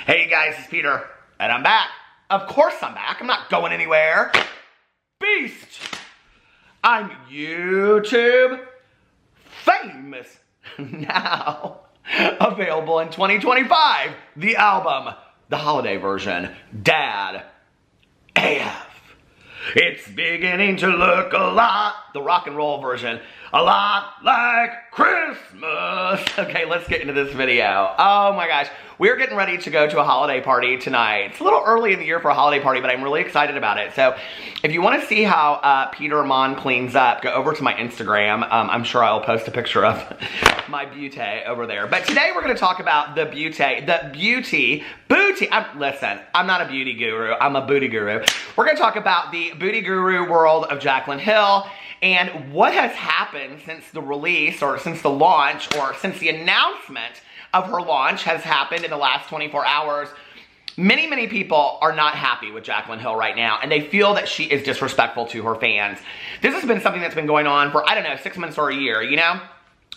Hey guys, it's Peter, and I'm back. Of course I'm back. I'm not going anywhere. Beast! I'm YouTube famous now. Available in 2025. The album, the holiday version, Dad AF. It's beginning to look a lot, the rock and roll version, a lot like Christmas. Okay, let's get into this video. Oh my gosh, we're getting ready to go to a holiday party tonight. It's a little early in the year for a holiday party, but I'm really excited about it. So if you want to see how Peter Monn cleans up, go over to my Instagram. I'm sure I'll post a picture of my beauty over there. But today we're going to talk about the beauty. Listen, I'm not a beauty guru. I'm a booty guru. We're going to talk about the booty guru world of Jaclyn Hill and what has happened since the release or since the launch or since the announcement of her launch has happened in the last 24 hours. Many people are not happy with Jaclyn Hill right now, and they feel that she is disrespectful to her fans. This has been something that's been going on for, I don't know, 6 months or a year, you know?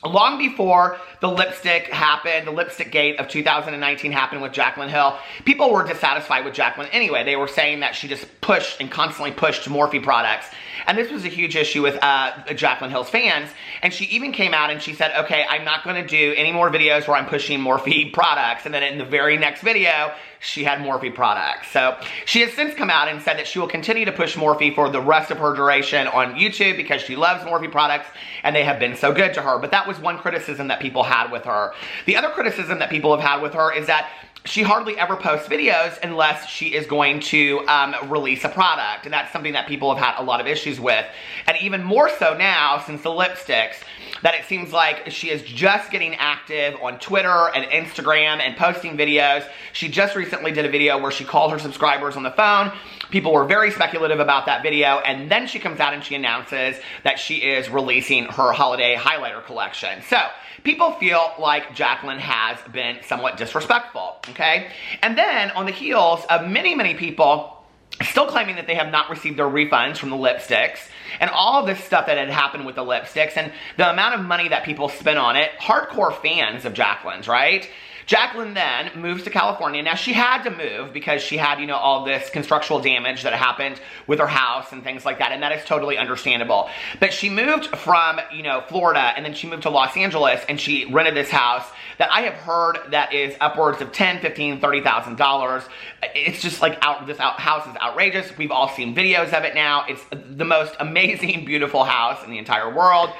Long before the lipstick happened, the lipstick gate of 2019 happened with Jaclyn Hill, people were dissatisfied with Jaclyn anyway. They were saying that she just pushed and constantly pushed Morphe products. And this was a huge issue with Jaclyn Hill's fans. And she even came out and she said, okay, I'm not going to do any more videos where I'm pushing Morphe products. And then in the very next video, she had Morphe products. So she has since come out and said that she will continue to push Morphe for the rest of her duration on YouTube because she loves Morphe products and they have been so good to her. But that was one criticism that people had with her. The other criticism that people have had with her is that she hardly ever posts videos unless she is going to release a product. And that's something that people have had a lot of issues with. And even more so now, since the lipsticks, that it seems like she is just getting active on Twitter and Instagram and posting videos. She just recently did a video where she called her subscribers on the phone. People were very speculative about that video, and then she comes out and she announces that she is releasing her holiday highlighter collection. So people feel like Jaclyn has been somewhat disrespectful, okay? And then on the heels of many people still claiming that they have not received their refunds from the lipsticks and all of this stuff that had happened with the lipsticks and the amount of money that people spent on it, hardcore fans of Jaclyn's, right? Jaclyn then moves to California. Now, she had to move because she had, you know, all this constructural damage that happened with her house and things like that, and that is totally understandable. But she moved from, you know, Florida, and then she moved to Los Angeles, and she rented this house that I have heard that is upwards of $10,000, $15,000, $30,000. It's just like, this house is outrageous. We've all seen videos of it now. It's the most amazing, beautiful house in the entire world.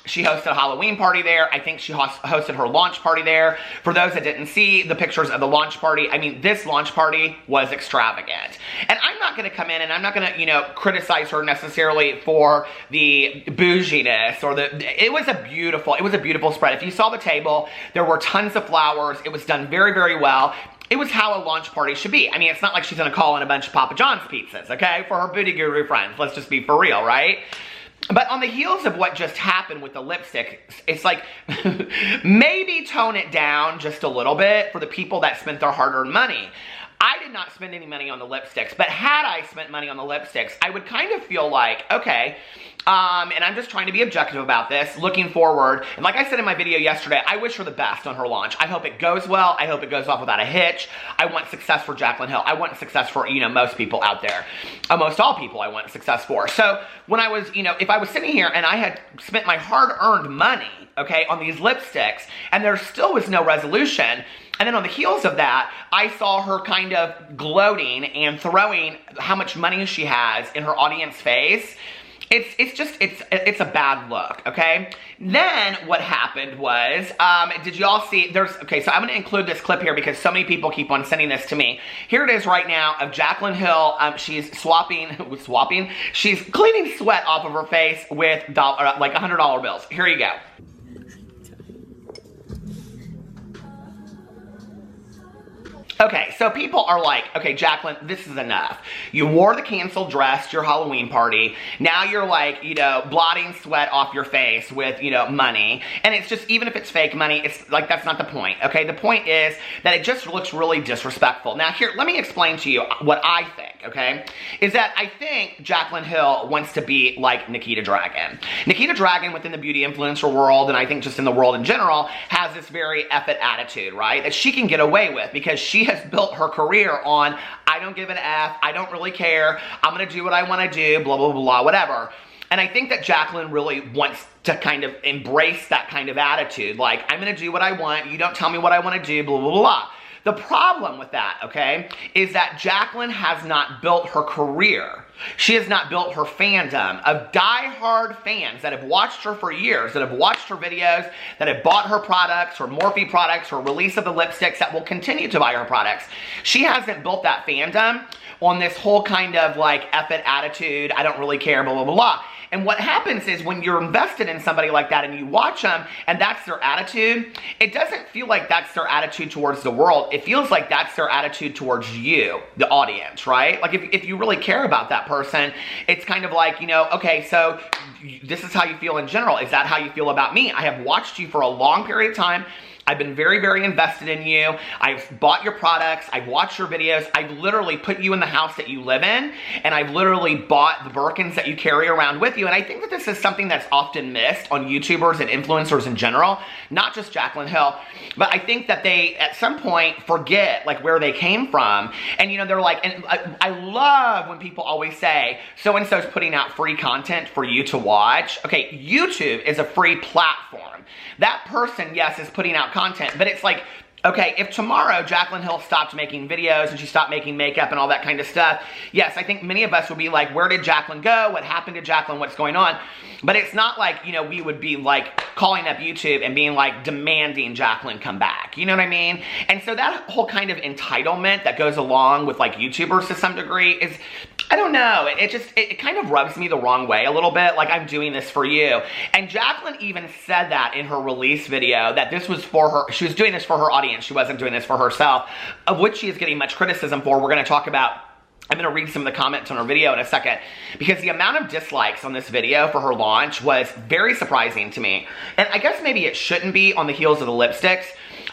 She hosted a Halloween party there. I think she hosted her launch party there. For those that didn't see the pictures of the launch party, I mean, this launch party was extravagant. And I'm not going to come in and I'm not going to, you know, criticize her necessarily for the bouginess or it was a beautiful spread. If you saw the table, there were tons of flowers. It was done very well. It was how a launch party should be. I mean, it's not like she's going to call in a bunch of Papa John's pizzas, okay, for her booty guru friends. Let's just be for real, right? But on the heels of what just happened with the lipstick, it's like, maybe tone it down just a little bit for the people that spent their hard-earned money. I did not spend any money on the lipsticks, but had I spent money on the lipsticks, I would kind of feel like, okay, and I'm just trying to be objective about this, looking forward, and like I said in my video yesterday, I wish her the best on her launch. I hope it goes well. I hope it goes off without a hitch. I want success for Jaclyn Hill. I want success for, you know, most people out there. Most all people I want success for. So when I was, you know, if I was sitting here and I had spent my hard-earned money, okay, on these lipsticks, and there still was no resolution, and then on the heels of that, I saw her kind of gloating and throwing how much money she has in her audience face. It's a bad look, okay? Then what happened was, did y'all see, okay, so I'm going to include this clip here because so many people keep on sending this to me. Here it is right now of Jaclyn Hill. She's she's cleaning sweat off of her face with like $100 bills. Here you go. Okay, so people are like, okay, Jaclyn, this is enough. You wore the canceled dress to your Halloween party. Now you're like, you know, blotting sweat off your face with, you know, money. And it's just, even if it's fake money, it's like, that's not the point, okay? The point is that it just looks really disrespectful. Now here, let me explain to you what I think, okay, is that I think Jaclyn Hill wants to be like Nikita Dragun. Nikita Dragun within the beauty influencer world, and I think just in the world in general, has this very F-it attitude, right? That she can get away with because she has built her career on, I don't give an F, I don't really care, I'm gonna do what I wanna do, blah, blah, blah, whatever. And I think that Jaclyn really wants to kind of embrace that kind of attitude. Like, I'm going to do what I want. You don't tell me what I want to do, blah, blah, blah, blah. The problem with that, okay, is that Jaclyn has not built her career. She has not built her fandom of diehard fans that have watched her for years, that have watched her videos, that have bought her products, her Morphe products, her release of the lipsticks, that will continue to buy her products. She hasn't built that fandom on this whole kind of like F-it attitude, I don't really care, blah, blah, blah, blah. And what happens is when you're invested in somebody like that and you watch them and that's their attitude, it doesn't feel like that's their attitude towards the world. It feels like that's their attitude towards you, the audience, right? Like if you really care about that person, it's kind of like, you know, okay, so this is how you feel in general. Is that how you feel about me? I have watched you for a long period of time. I've been very, very invested in you. I've bought your products. I've watched your videos. I've literally put you in the house that you live in, and I've literally bought the Birkins that you carry around with you. And I think that this is something that's often missed on YouTubers and influencers in general, not just Jaclyn Hill, but I think that they, at some point, forget like where they came from. And you know, they're like, and I love when people always say, so-and-so's putting out free content for you to watch. Okay, YouTube is a free platform. That person, yes, is putting out content, but it's like, okay, if tomorrow Jaclyn Hill stopped making videos and she stopped making makeup and all that kind of stuff, yes, I think many of us would be like, where did Jaclyn go? What happened to Jaclyn? What's going on? But it's not like, you know, we would be like calling up YouTube and being like demanding Jaclyn come back. You know what I mean? And so that whole kind of entitlement that goes along with like YouTubers to some degree is, I don't know, it kind of rubs me the wrong way a little bit, like I'm doing this for you. And Jaclyn even said that in her release video, that this was for her, she was doing this for her audience, she wasn't doing this for herself, of which she is getting much criticism for. We're going to talk about, I'm going to read some of the comments on her video in a second, because the amount of dislikes on this video for her launch was very surprising to me. And I guess maybe it shouldn't be on the heels of the lipsticks,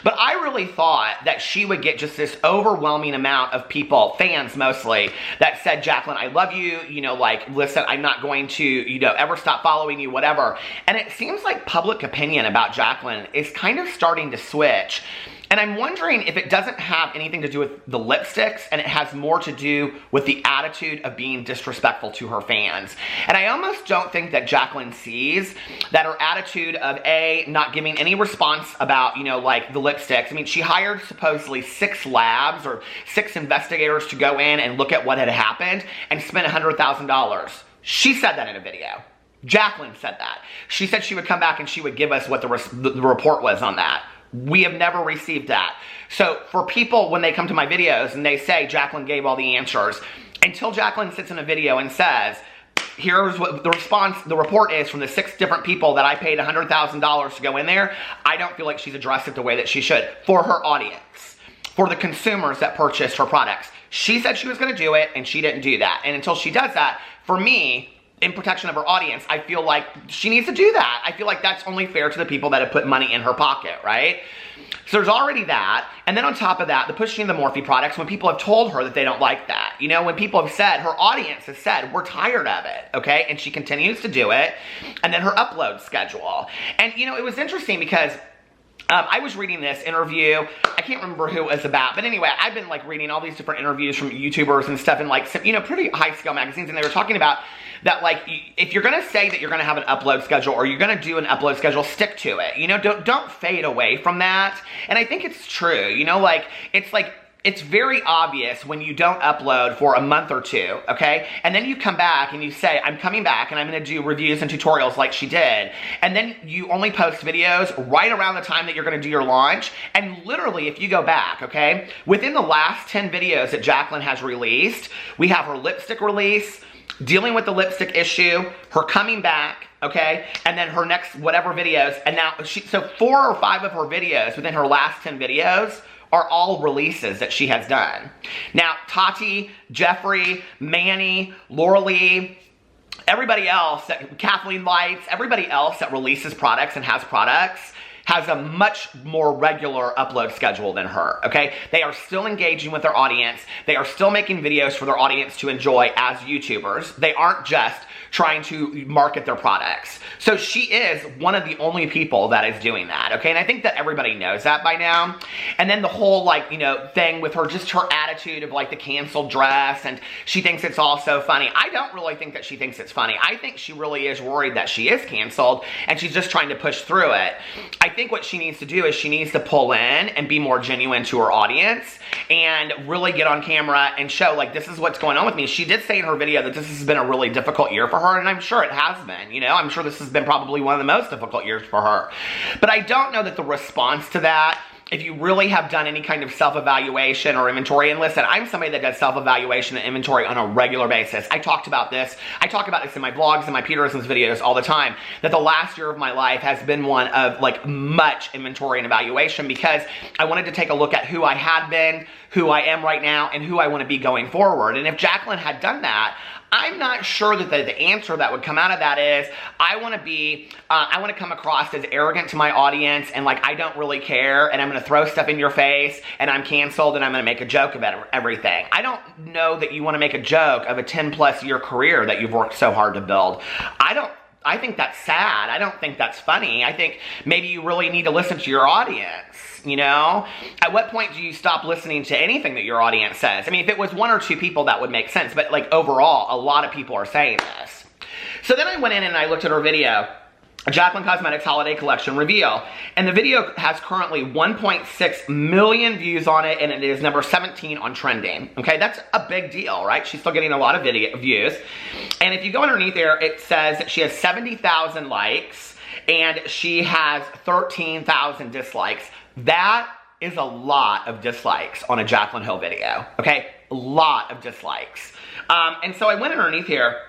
but I really thought that she would get just this overwhelming amount of people, fans mostly, that said, Jaclyn, I love you, you know, like, listen, I'm not going to, you know, ever stop following you, whatever. And it seems like public opinion about Jaclyn is kind of starting to switch. And I'm wondering if it doesn't have anything to do with the lipsticks and it has more to do with the attitude of being disrespectful to her fans. And I almost don't think that Jaclyn sees that her attitude of A, not giving any response about, you know, like the lipsticks. I mean, she hired supposedly 6 labs or 6 investigators to go in and look at what had happened and spent $100,000. She said that in a video. Jaclyn said that. She said she would come back and she would give us what the report was on that. We have never received that. So for people, when they come to my videos and they say Jaclyn gave all the answers, until Jaclyn sits in a video and says, here's what the response, the report is from the 6 different people that I paid $100,000 to go in there, I don't feel like she's addressed it the way that she should for her audience, for the consumers that purchased her products. She said she was going to do it and she didn't do that. And until she does that, for me, in protection of her audience, I feel like she needs to do that. I feel like that's only fair to the people that have put money in her pocket, right? So there's already that. And then on top of that, the pushing the Morphe products, when people have told her that they don't like that. You know, when people have said, her audience has said, we're tired of it, okay? And she continues to do it. And then her upload schedule. And, you know, it was interesting because I was reading this interview. I can't remember who it was about. But anyway, I've been like reading all these different interviews from YouTubers and stuff in like some, you know, pretty high scale magazines. And they were talking about that, like, if you're going to say that you're going to have an upload schedule or you're going to do an upload schedule, stick to it. You know, don't fade away from that. And I think it's true. You know, like, it's very obvious when you don't upload for a month or 2, okay? And then you come back and you say, I'm coming back and I'm gonna do reviews and tutorials like she did. And then you only post videos right around the time that you're gonna do your launch. And literally, if you go back, okay, within the last 10 videos that Jaclyn has released, we have her lipstick release, dealing with the lipstick issue, her coming back, okay, and then her next whatever videos. And now, so 4 or 5 of her videos within her last 10 videos are all releases that she has done. Now, Tati, Jeffrey, Manny, Laura Lee, everybody else, Kathleen Lights, everybody else that releases products and has products has a much more regular upload schedule than her, okay? They are still engaging with their audience. They are still making videos for their audience to enjoy as YouTubers. They aren't just trying to market their products. So she is one of the only people that is doing that, okay? And I think that everybody knows that by now. And then the whole, like, you know, thing with her, just her attitude of, like, the canceled dress, and she thinks it's all so funny. I don't really think that she thinks it's funny. I think she really is worried that she is canceled, and she's just trying to push through it. I think what she needs to do is she needs to pull in and be more genuine to her audience and really get on camera and show, like, this is what's going on with me. She did say in her video that this has been a really difficult year for her, and I'm sure it has been, you know? I'm sure this has been probably one of the most difficult years for her. But I don't know that the response to that, if you really have done any kind of self-evaluation or inventory, and listen, I'm somebody that does self-evaluation and inventory on a regular basis. I talked about this. I talk about this in my vlogs and my Peterson's videos all the time, that the last year of my life has been one of, like, much inventory and evaluation, because I wanted to take a look at who I had been, who I am right now, and who I want to be going forward. And if Jaclyn had done that, I'm not sure that the answer that would come out of that is, I want to come across as arrogant to my audience, and like, I don't really care, and I'm going to throw stuff in your face, and I'm canceled, and I'm going to make a joke about everything. I don't know that you want to make a joke of a 10+ year career that you've worked so hard to build. I think that's sad. I don't think that's funny. I think maybe you really need to listen to your audience, you know? At what point do you stop listening to anything that your audience says? I mean, if it was 1 or 2 people, that would make sense. But like, overall, a lot of people are saying this. So then I went in and I looked at her video, Jaclyn Cosmetics Holiday Collection Reveal. And the video has currently 1.6 million views on it, and it is number 17 on trending. Okay, that's a big deal, right? She's still getting a lot of video views. And if you go underneath there, it says that she has 70,000 likes, and she has 13,000 dislikes. That is a lot of dislikes on a Jaclyn Hill video, okay? A lot of dislikes. And so I went underneath here,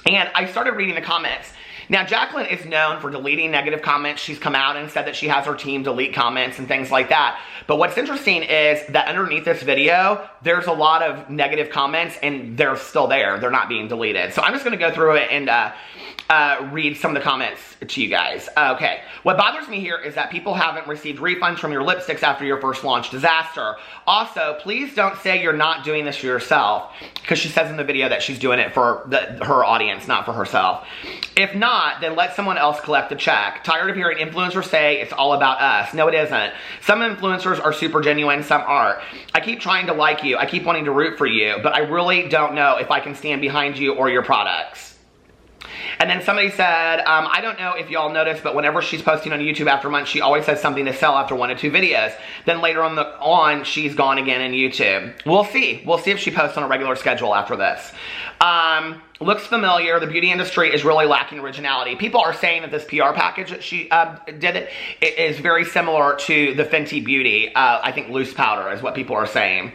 and I started reading the comments. Now, Jaclyn is known for deleting negative comments. She's come out and said that she has her team delete comments and things like that. But what's interesting is that underneath this video, there's a lot of negative comments, and they're still there. They're not being deleted. So I'm just going to go through it and read some of the comments to you guys. Okay. What bothers me here is that people haven't received refunds from your lipsticks after your first launch disaster. Also, please don't say you're not doing this for yourself, because she says in the video that she's doing it for her audience, not for herself. If not, then let someone else collect the check. Tired of hearing influencers say it's all about us. No, it isn't. Some influencers are super genuine, some aren't. I keep trying to like you. I keep wanting to root for you, but I really don't know if I can stand behind you or your products. And then somebody said, I don't know if y'all noticed, but whenever she's posting on YouTube after months, she always has something to sell after 1 to 2 videos. Then later on, she's gone again in YouTube. We'll see. We'll see if she posts on a regular schedule after this. Looks familiar. The beauty industry is really lacking originality. People are saying that this PR package that she did it is very similar to the Fenty Beauty. I think loose powder is what people are saying.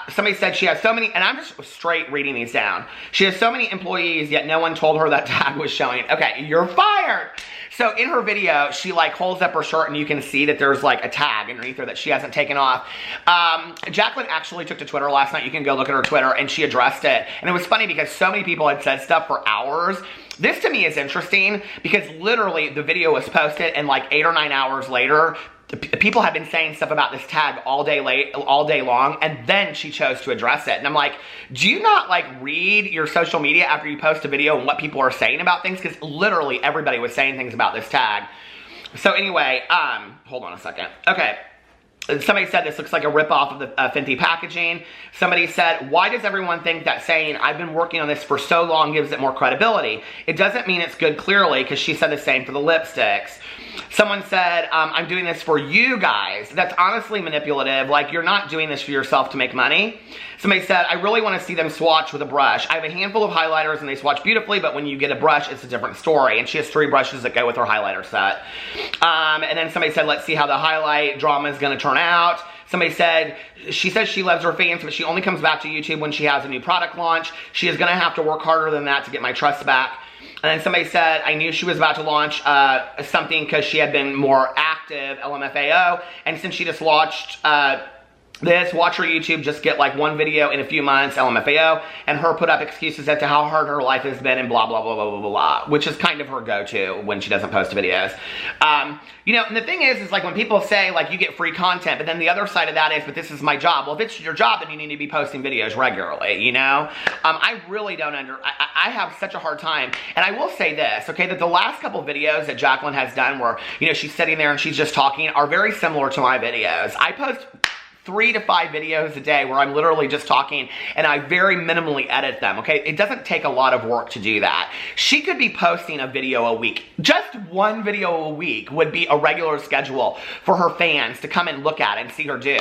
Somebody said she has so many, and I'm just straight reading these down. She has so many employees, yet no one told her that tag was showing. Okay, you're fired. So in her video, she like holds up her shirt, and you can see that there's like a tag underneath her that she hasn't taken off. Jaclyn actually took to Twitter last night. You can go look at her Twitter, and she addressed it. And it was funny because so many people had said stuff for hours. This to me is interesting because literally the video was posted, and like 8 or 9 hours later, people have been saying stuff about this tag all day long, and then she chose to address it. And I'm like, do you not like read your social media after you post a video and what people are saying about things? Because literally everybody was saying things about this tag. So anyway, hold on a second. Okay. Somebody said this looks like a ripoff of the Fenty packaging. Somebody said, why does everyone think that saying I've been working on this for so long gives it more credibility? It doesn't mean it's good clearly, because she said the same for the lipsticks. Someone said, I'm doing this for you guys. That's honestly manipulative. Like, you're not doing this for yourself to make money. Somebody said, I really want to see them swatch with a brush. I have a handful of highlighters and they swatch beautifully, but when you get a brush, it's a different story. And she has 3 brushes that go with her highlighter set. And then somebody said, let's see how the highlight drama is going to turn out. Somebody said, she says she loves her fans, but she only comes back to YouTube when she has a new product launch. She is going to have to work harder than that to get my trust back. And then somebody said, I knew she was about to launch something because she had been more active, LMFAO. And since she just launched this, watch her YouTube, just get like one video in a few months, LMFAO, and her put up excuses as to how hard her life has been and blah, blah, blah, blah, blah, blah, which is kind of her go-to when she doesn't post videos. You know, and the thing is like when people say like you get free content, but then the other side of that is, but this is my job. Well, if it's your job, then you need to be posting videos regularly, you know? I really don't I have such a hard time, and I will say this, okay, that the last couple videos that Jaclyn has done where, you know, she's sitting there and she's just talking are very similar to my videos. I post 3 to 5 videos a day where I'm literally just talking and I very minimally edit them, okay? It doesn't take a lot of work to do that. She could be posting a video a week. Just one video a week would be a regular schedule for her fans to come and look at and see her do.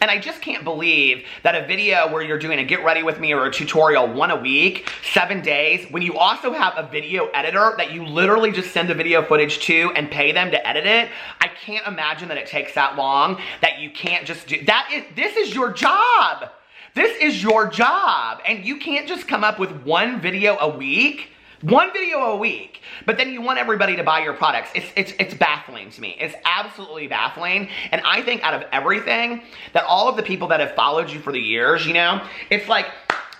And I just can't believe that a video where you're doing a get ready with me or a tutorial 1 a week, 7 days, when you also have a video editor that you literally just send the video footage to and pay them to edit it, I can't imagine that it takes that long, that you can't just do that. This is your job. This is your job. And you can't just come up with one video a week. One video a week. But then you want everybody to buy your products. It's baffling to me. It's absolutely baffling. And I think out of everything, that all of the people that have followed you for the years, you know, it's like,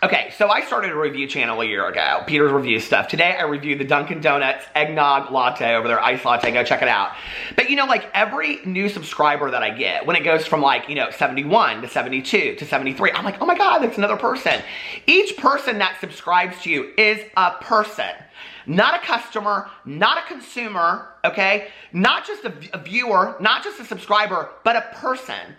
okay, so I started a review channel a year ago, Peter's Review Stuff. Today I reviewed the Dunkin' Donuts eggnog latte over there, iced latte, go check it out. But you know, like every new subscriber that I get, when it goes from like, you know, 71 to 72 to 73, I'm like, oh my God, that's another person. Each person that subscribes to you is a person. Not a customer, not a consumer, okay? Not just a viewer, not just a subscriber, but a person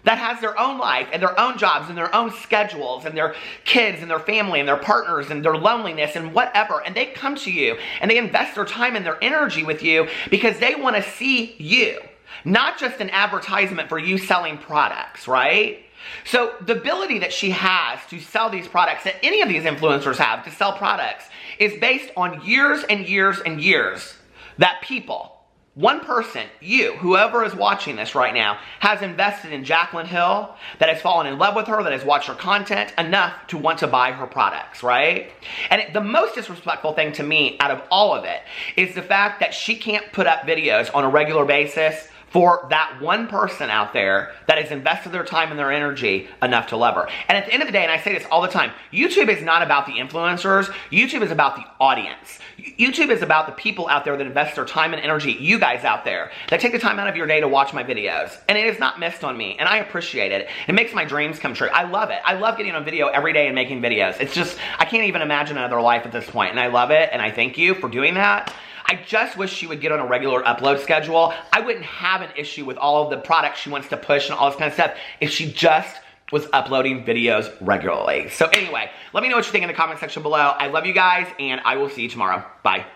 that has their own life and their own jobs and their own schedules and their kids and their family and their partners and their loneliness and whatever. And they come to you and they invest their time and their energy with you because they want to see you, not just an advertisement for you selling products, right? So the ability that she has to sell these products, that any of these influencers have to sell products, is based on years and years and years that people, one person, you, whoever is watching this right now, has invested in Jaclyn Hill, that has fallen in love with her, that has watched her content enough to want to buy her products, right? And the most disrespectful thing to me out of all of it is the fact that she can't put up videos on a regular basis for that one person out there that has invested their time and their energy enough to love her. And at the end of the day, and I say this all the time, YouTube is not about the influencers. YouTube is about the audience. YouTube is about the people out there that invest their time and energy, you guys out there, that take the time out of your day to watch my videos. And it is not missed on me, and I appreciate it. It makes my dreams come true. I love it. I love getting on video every day and making videos. It's just, I can't even imagine another life at this point, and I love it, and I thank you for doing that. I just wish she would get on a regular upload schedule. I wouldn't have an issue with all of the products she wants to push and all this kind of stuff if she just was uploading videos regularly. So anyway, let me know what you think in the comment section below. I love you guys, and I will see you tomorrow. Bye.